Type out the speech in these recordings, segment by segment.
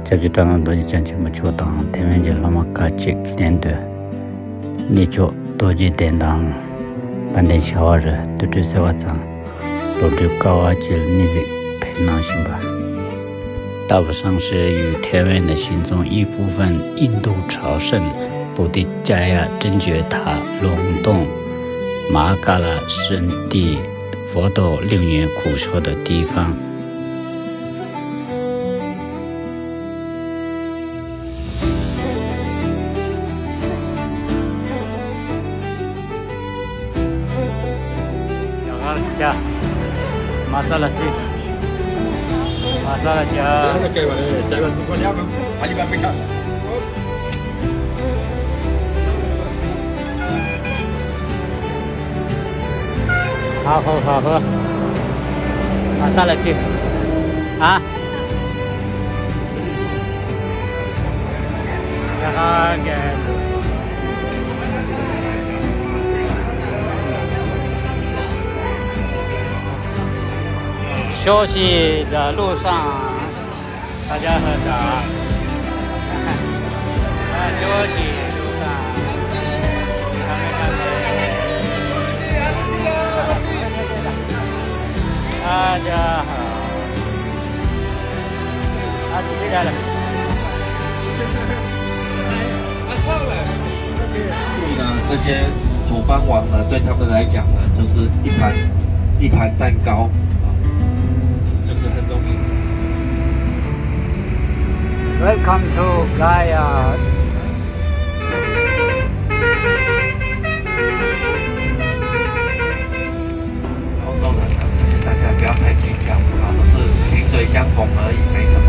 这就当然多就讲起么就当台湾就那么高级点的，你就多几点当，半点小娃子都这些娃子，罗就高啊就你是陪那行吧。大部上是与台湾的信众一部分印度朝圣，布迪加亚真觉塔龙洞马嘎拉圣地佛陀6年苦修的地方。क्या मसाला चाहिए मसाला चाहिए好喝मसाला चाहिए हाँ休息的路上，大家喝茶。休息路上，大家好，阿弟弟来了。这些土邦王呢，对他们来讲呢，就是一盘蛋糕。Welcome to Gaya. 欧洲人呢，这些大家不要太计较啊，都是萍水相逢而已，没什么。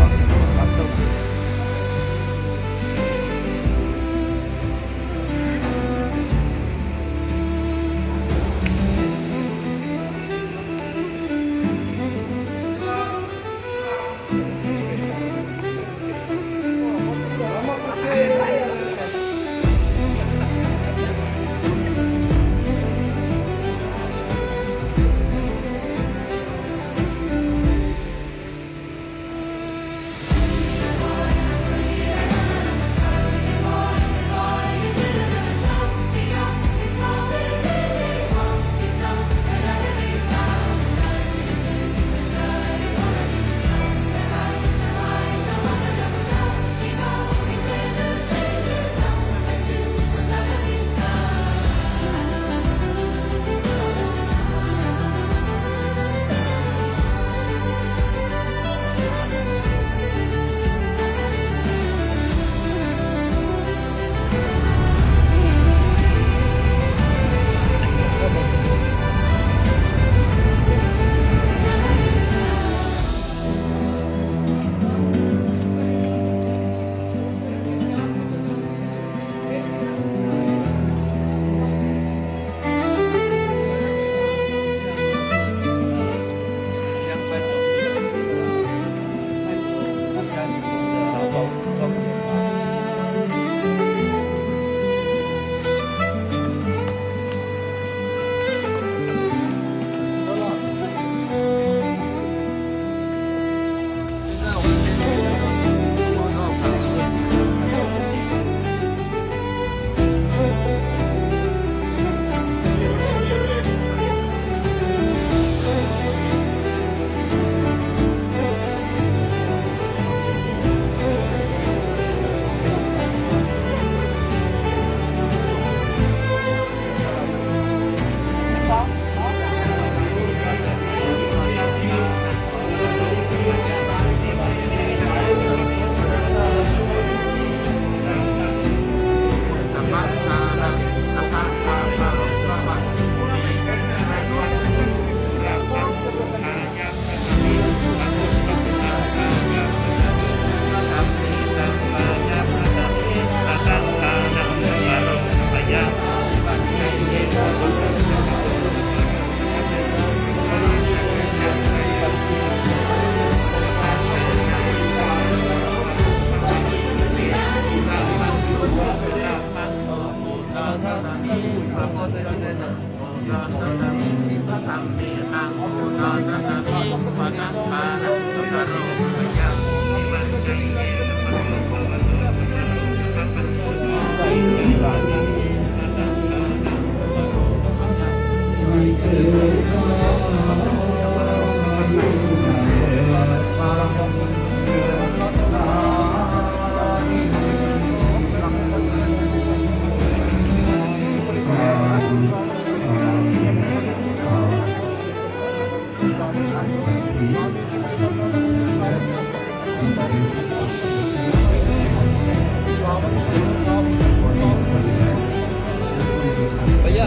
भैया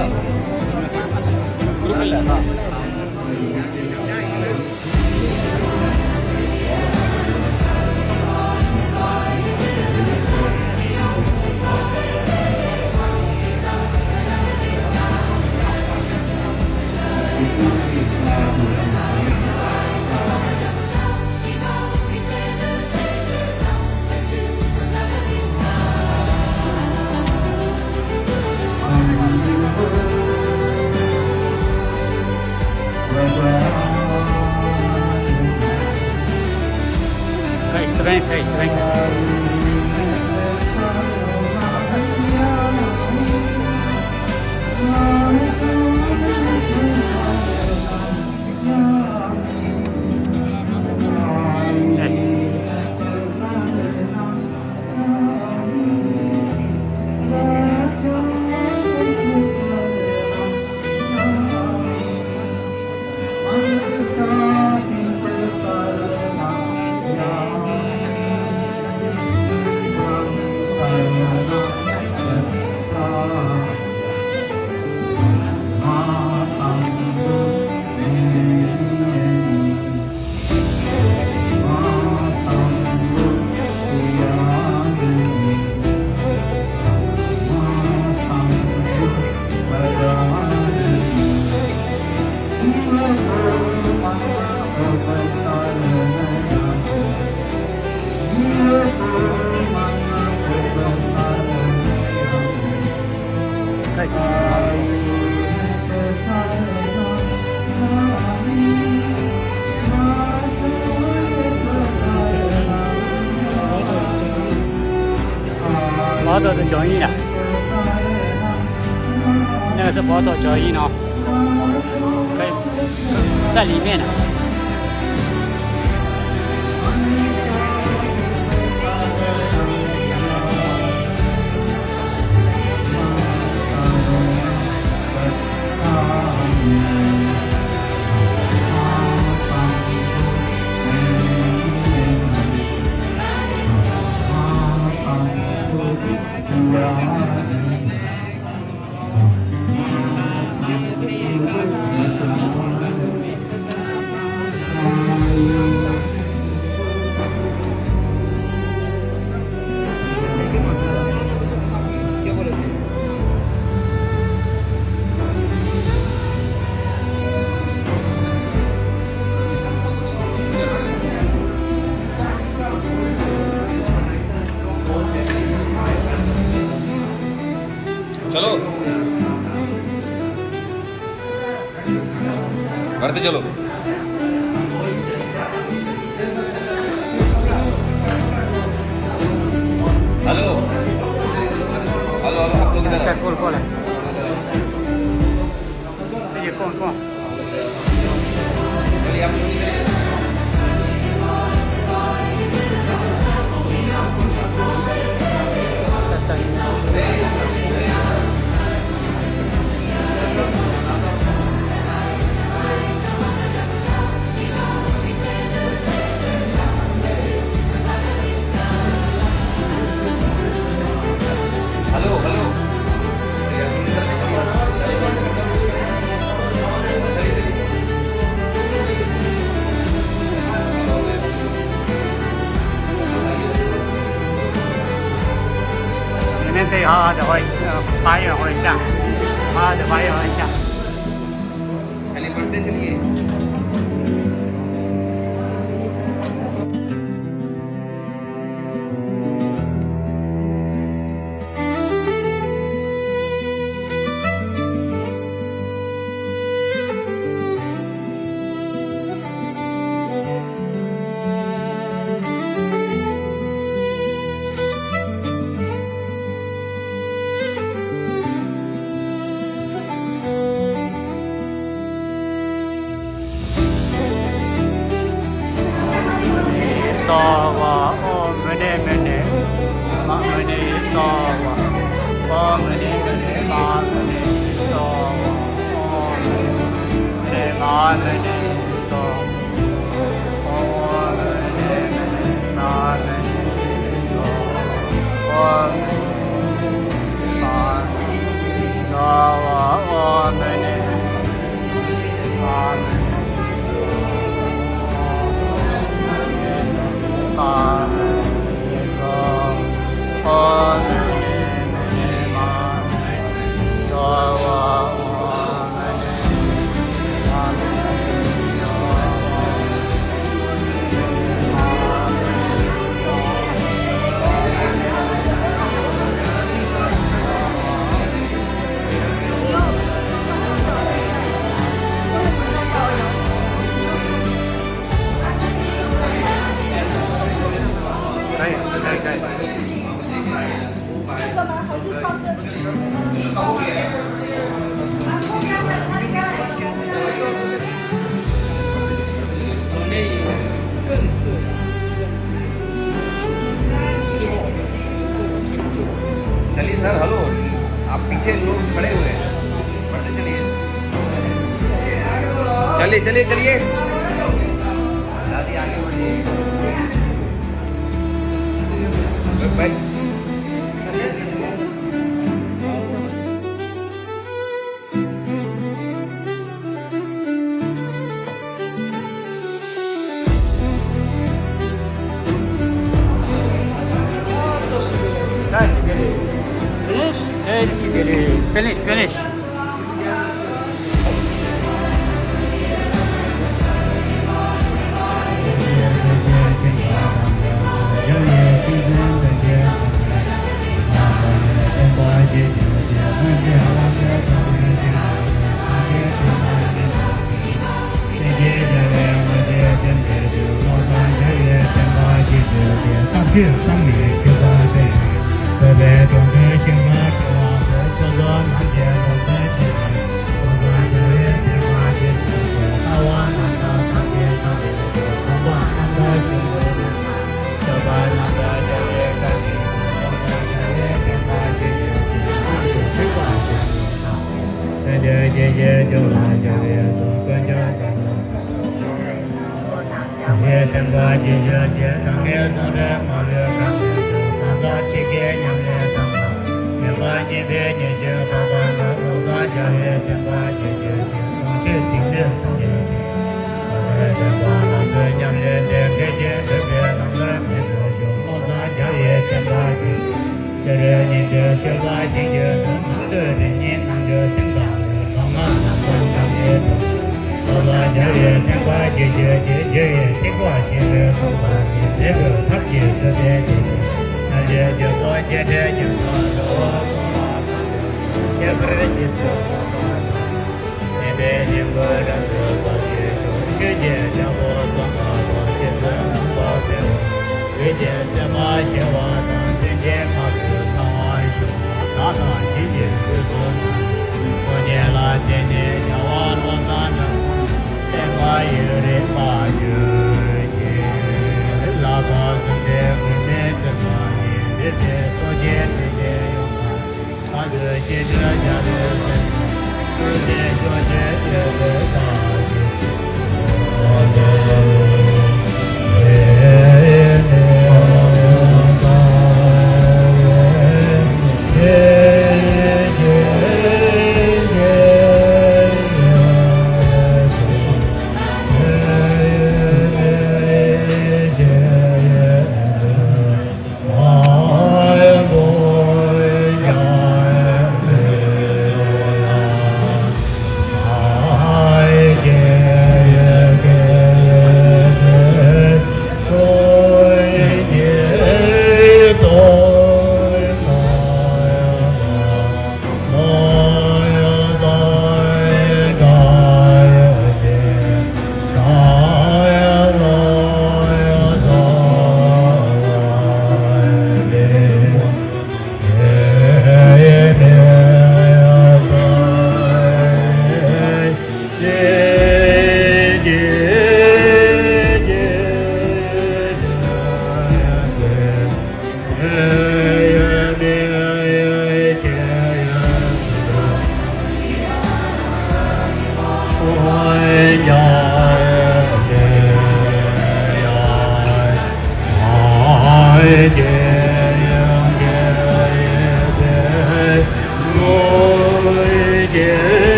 ग्रुप मिल रहा था可以，这边可以。佛陀的脚印了，那个是佛陀脚印哦，可以在里面呢。चलो करते चलो हेलो हेलो हेलो आप लोग इधर अच्छा कॉल है ये कौन चलिए आप लोग इधर हेलो हेलो你们可以好好的发愿回向，好好的发愿回向。 चलिए बढ़ते चलिए Sawa om mene mene ma mene sawa om mene mene ma mene sawa om mene ma mene sawa om mene mene ma sir hello आप पीछे लोग खड़े हुए हैं बढ़ते चलिए चलिए चलिए चलिए दादी आगे बढ़िए बैठ Finish, finish.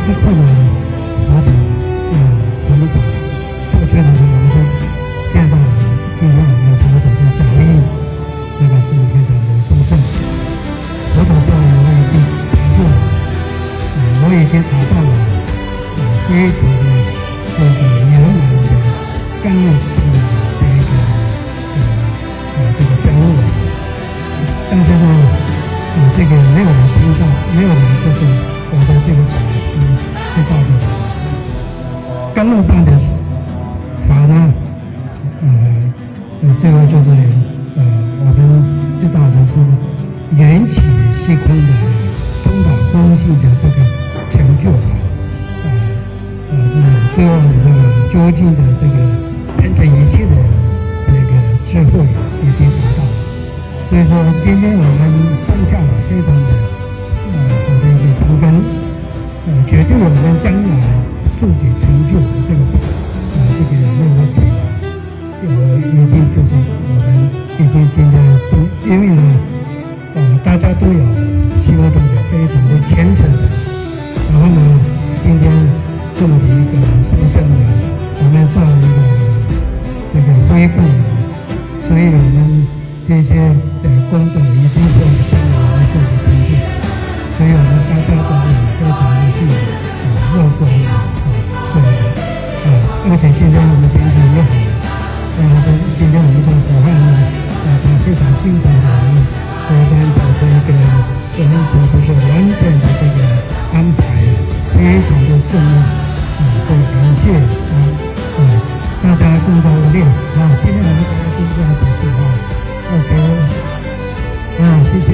之后呢，佛陀弘法出去的时候，我们说见到了今天我们佛陀的脚印，这个是非常的殊胜。佛陀说我已经成就了，我已经达到了非常的这个圆满的甘露般的这个觉悟。但是呢，这个没有人听到，没有人就是我的这个法师知道的。甘露般的法呢，这个就是我们知道的是缘起虚空的通达空性的这个成就是最后的这个究竟的这个pend这一切的这个智慧已经达到。所以说，今天我们种下了非常的好的一个善根，绝对我们将来速己成就这个没有问题了。一定就是我们毕竟今天因为呢，大家都有修道的非常的虔诚的，然后呢，今天这么的一个殊胜的，我们做一个这个恢复，所以我们这些功德一定会将来我们速己成就，所以我们大家都非常的去乐观这个而且今天我们天气也好，今天我们这个伙伴呢，他非常辛苦的这边把这个完全不是完全的这个安排，非常的顺利所以感谢大家共同努力今天我们大家就这样结束OK 谢谢。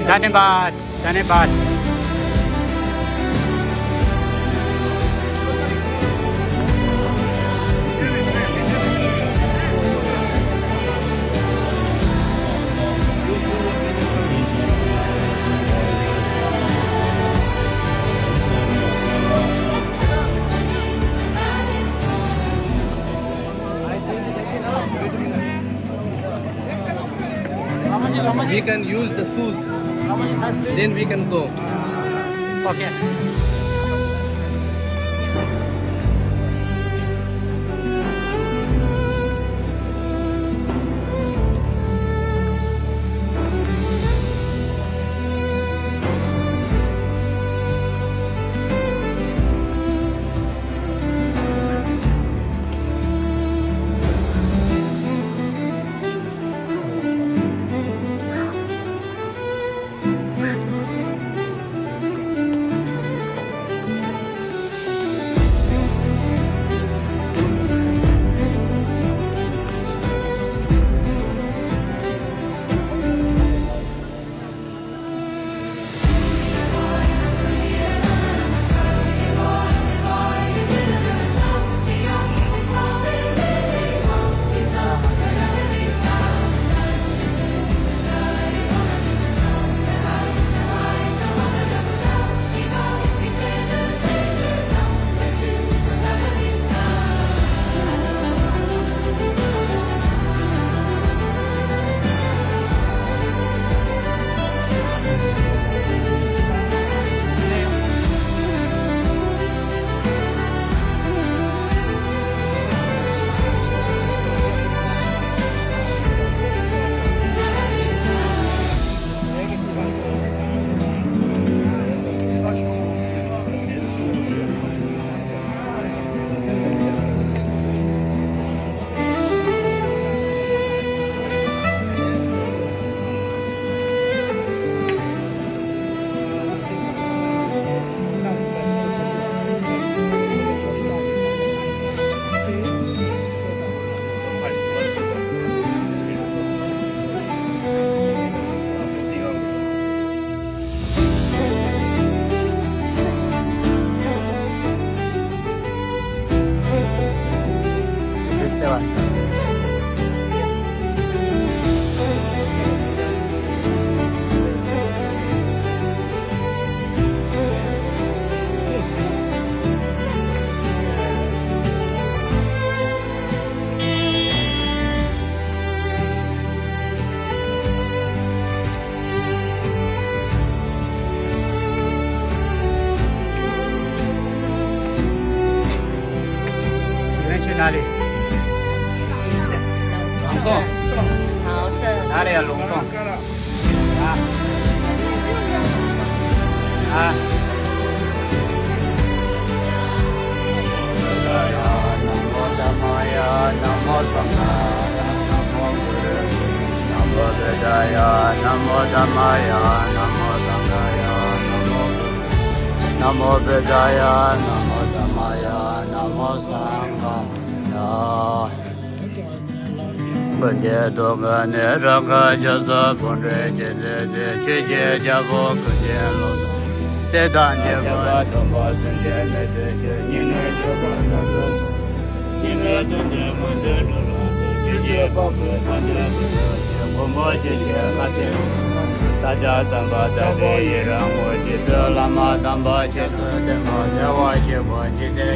धन्यवाद धन्यवाद We can use the shoes, then we can go. Okay. 哪里？龙洞。朝圣。哪里有龙洞？啊？啊？Namo Samaya, Namo Guru, Namo Vedaya, Namo Dhammaya, Namo Sangaya, Namo Guru, Namo Vedaya, Namo Dhammaya, Namo Sangaya. Kunje Doga Neraga Jasa Punre Jese Cheche Jabo Kunje Losa Sedan Jeba Domba Sanje Nete Nine Jeba Nagasa Nine Dunje Mundere Cheche Babu Nandere Gombo Cheche Kate Taja Samba Dade Yirang Wajita Lama Damba Cheche Dema Dewa Sheba Jite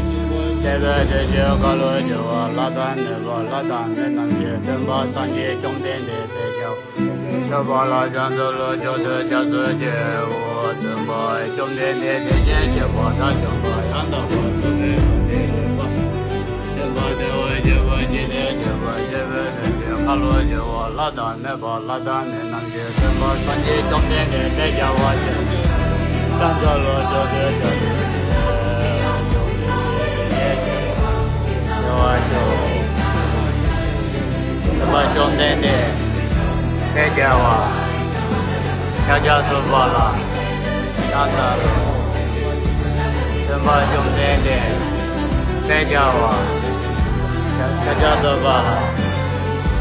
Tebe Deje Kalo Jewa Ladan Neva Ladan Nenam Je Demba Sanje Chongden De Pejao Teba La Jandolo Jode Jasu Je Wo Demba Chongden De Deje Sheba Da Jomba Yanda Wa Tube Sande Deba Demba Dewa Jeba Jide Jeba Jebe Deje Kalo Jewa Ladan Neva Ladan Nenam Je Demba Sanje Chongden De Pejao Wa Je Jandolo Jode Jasu Tempat jom dende, pejawa, jaja terbala, santar. Tempat jom dende, pejawa, jaja terbala,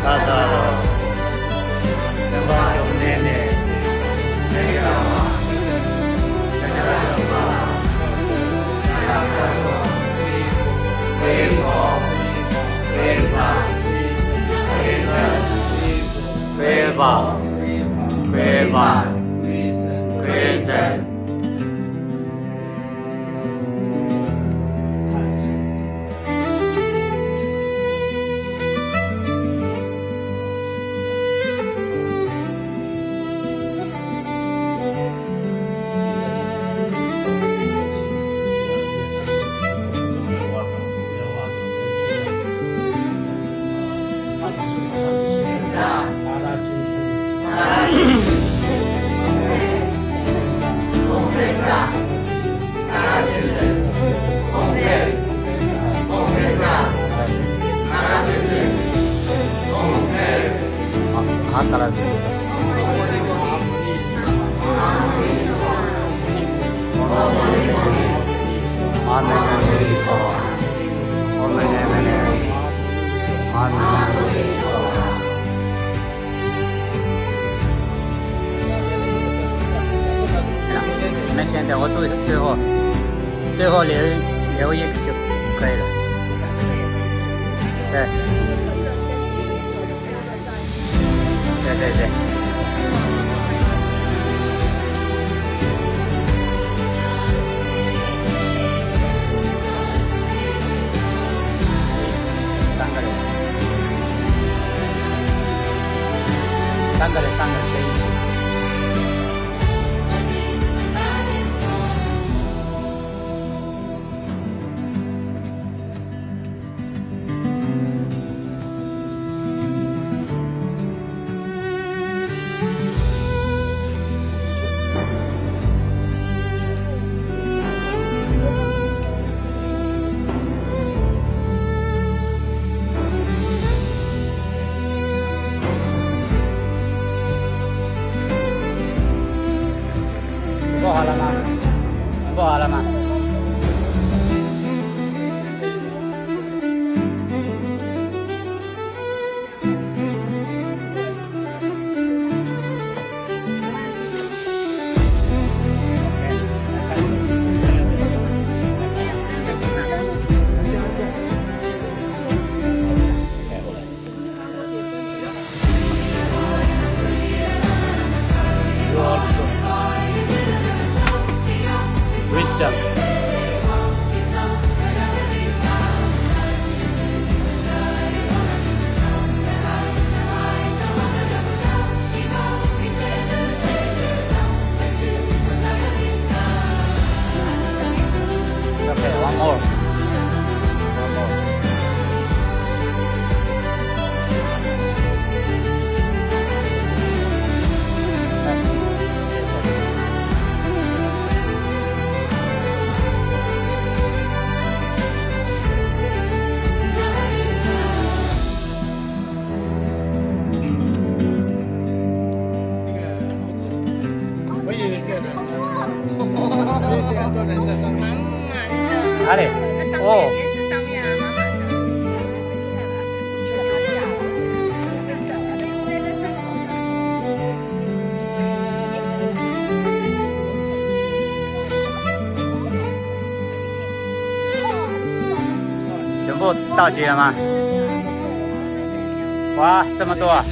santar. Tempat jom dende, pejawa, jaja terbala, santar. Reason.你们现在我最后留一个就可以了。对，对对对。三个人可以一起。做好了吗？做好了吗？Wisdom. Okay, one more. 现在很多人在上面。满满的。哪里？那上哦面岩石上面啊，满满的。全部到齐了吗？哇，这么多啊！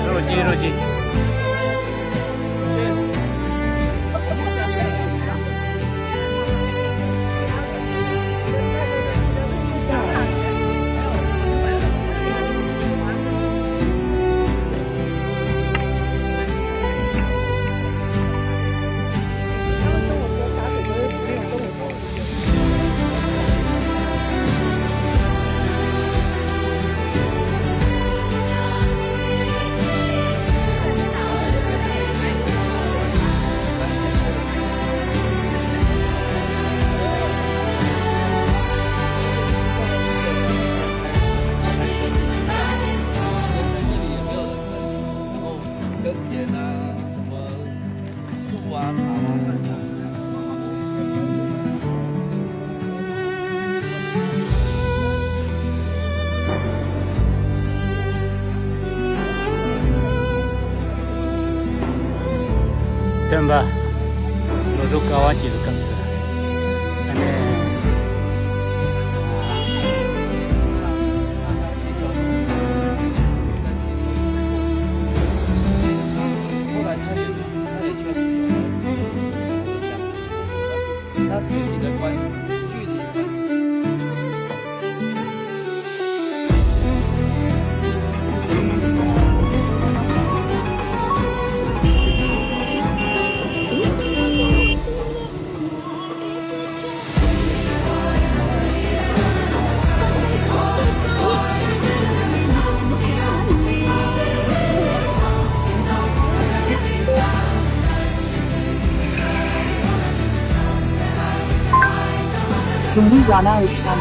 入机入机。耕田啊，什么树啊、草啊、干草这样，慢慢摸。对吧？路都高啊，几个高是？后来他也确实有这样子说，他具体的距离关系。Ini Ghana Exam.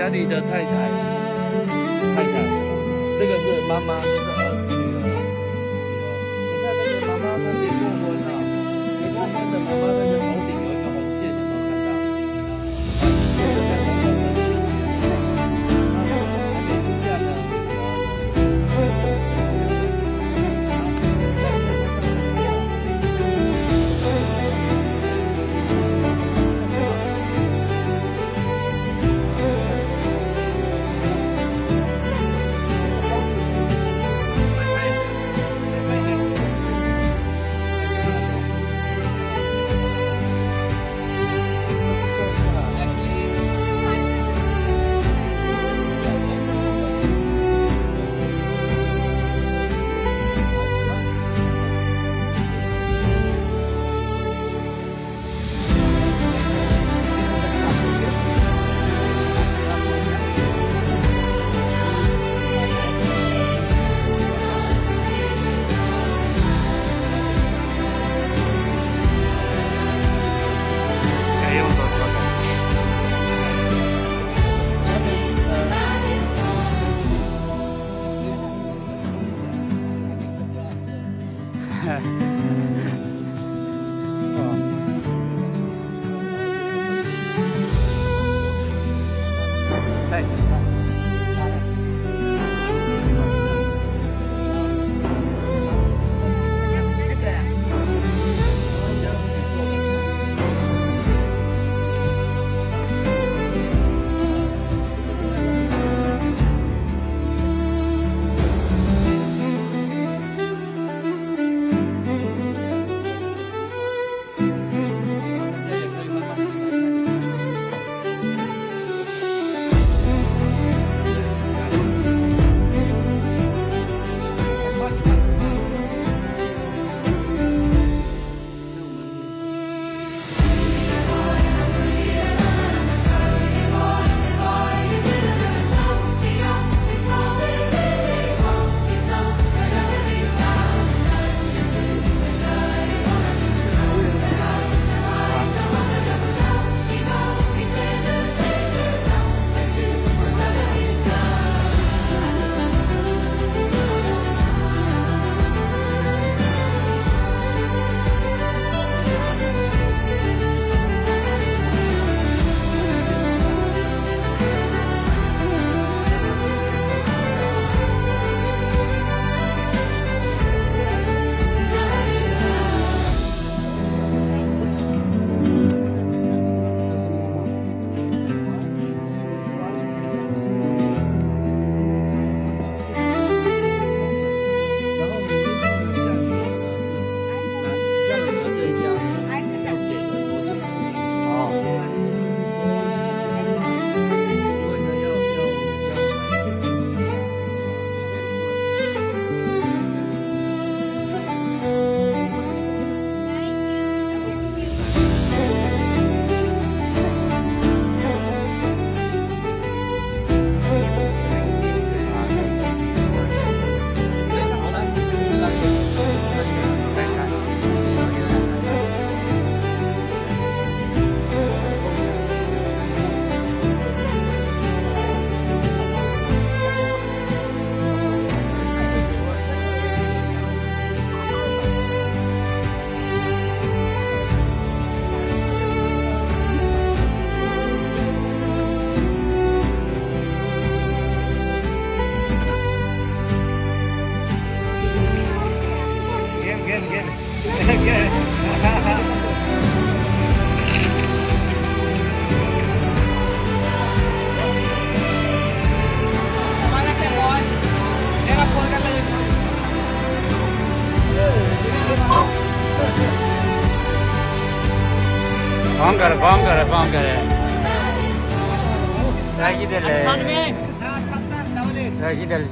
家里的太太，这个是妈妈，这是女儿。你看那个妈妈她结过婚了，结过婚的妈妈那个头顶有一个红线，有没有看到？现在在红红的就是结婚，那还没出嫁的。Bangare. Saya gidele. Saya gidele.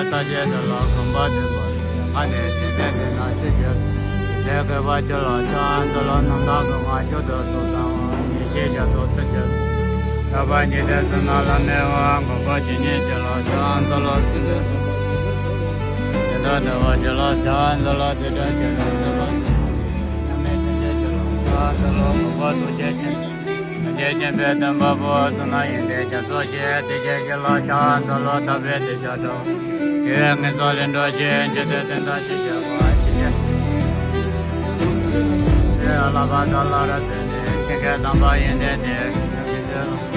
Saya adalah kembali ada di Nigeria. Jaga baca lancar, kalau nanda kemajuan dosa, ini jatuh saja. Kapan jadi senalan lewat, kapan jadi jalan kalau sudah. Sudah wajah jalan tidak jalan sebab namanya jalan. 啊，这罗婆婆都接见，接见别等婆婆是那应该叫做些，对这些老小孩子老特别的叫做，愿俺早点多些，就得等到谢谢我，谢谢。老爸到老了，先给当保应的，谢谢。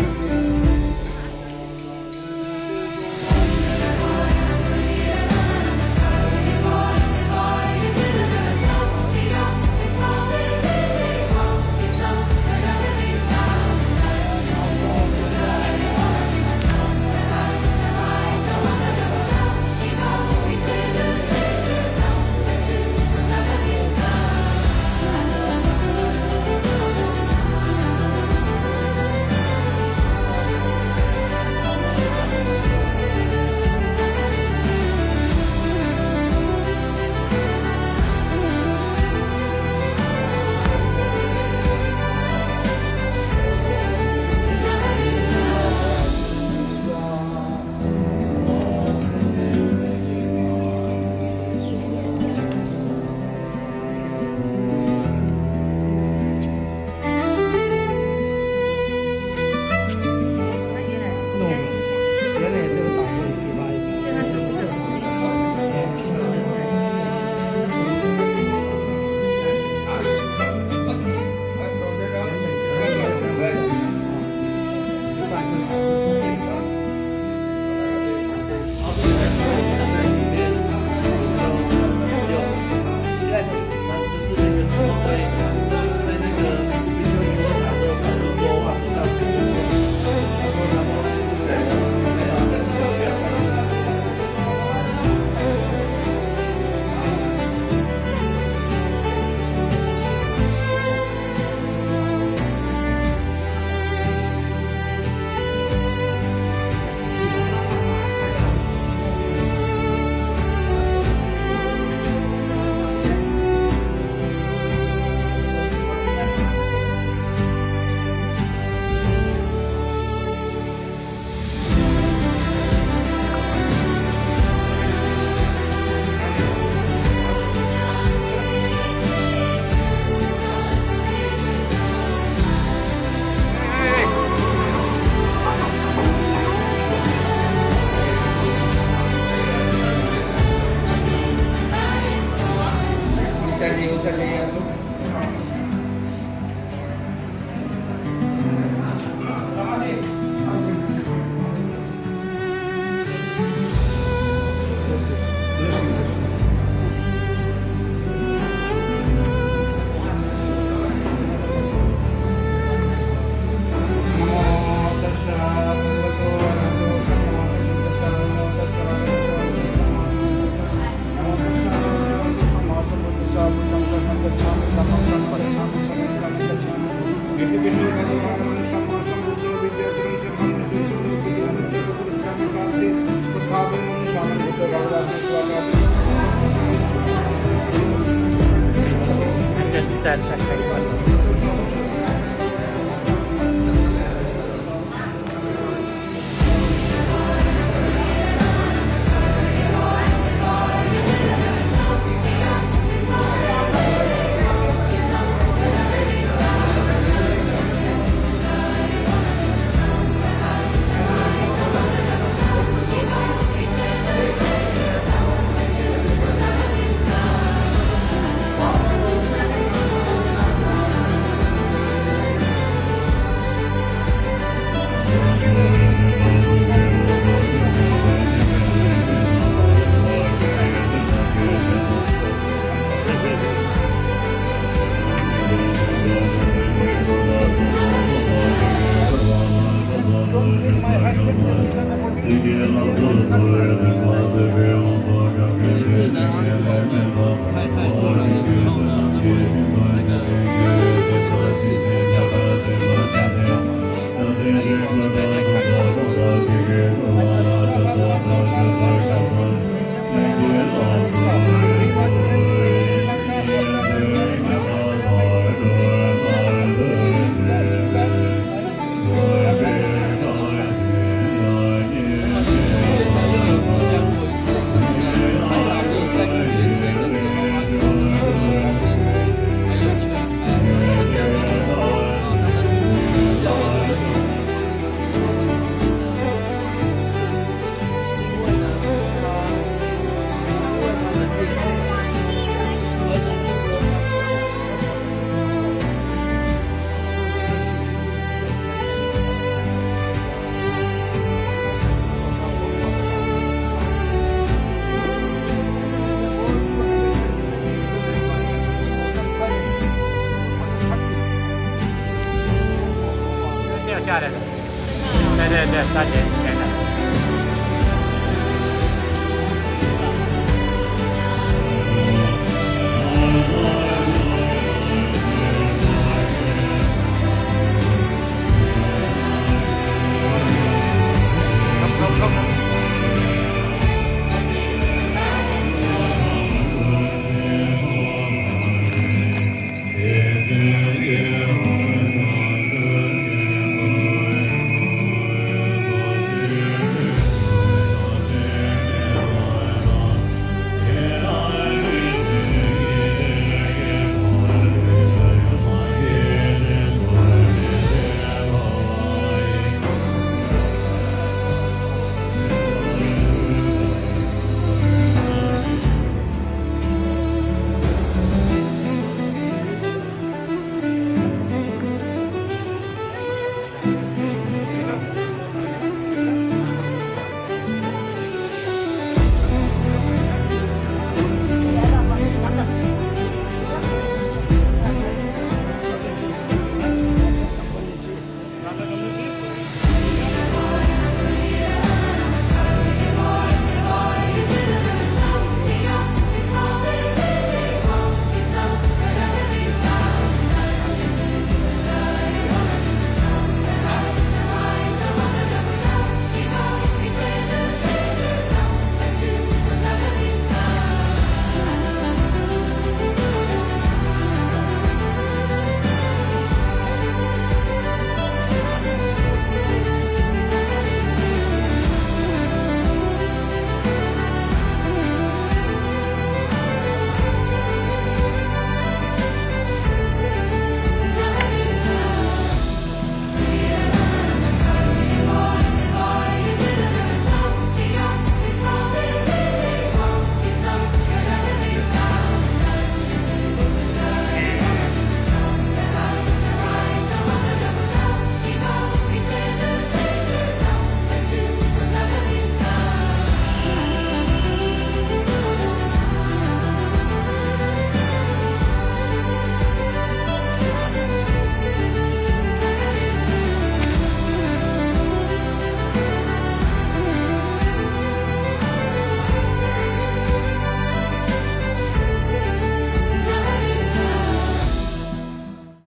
3年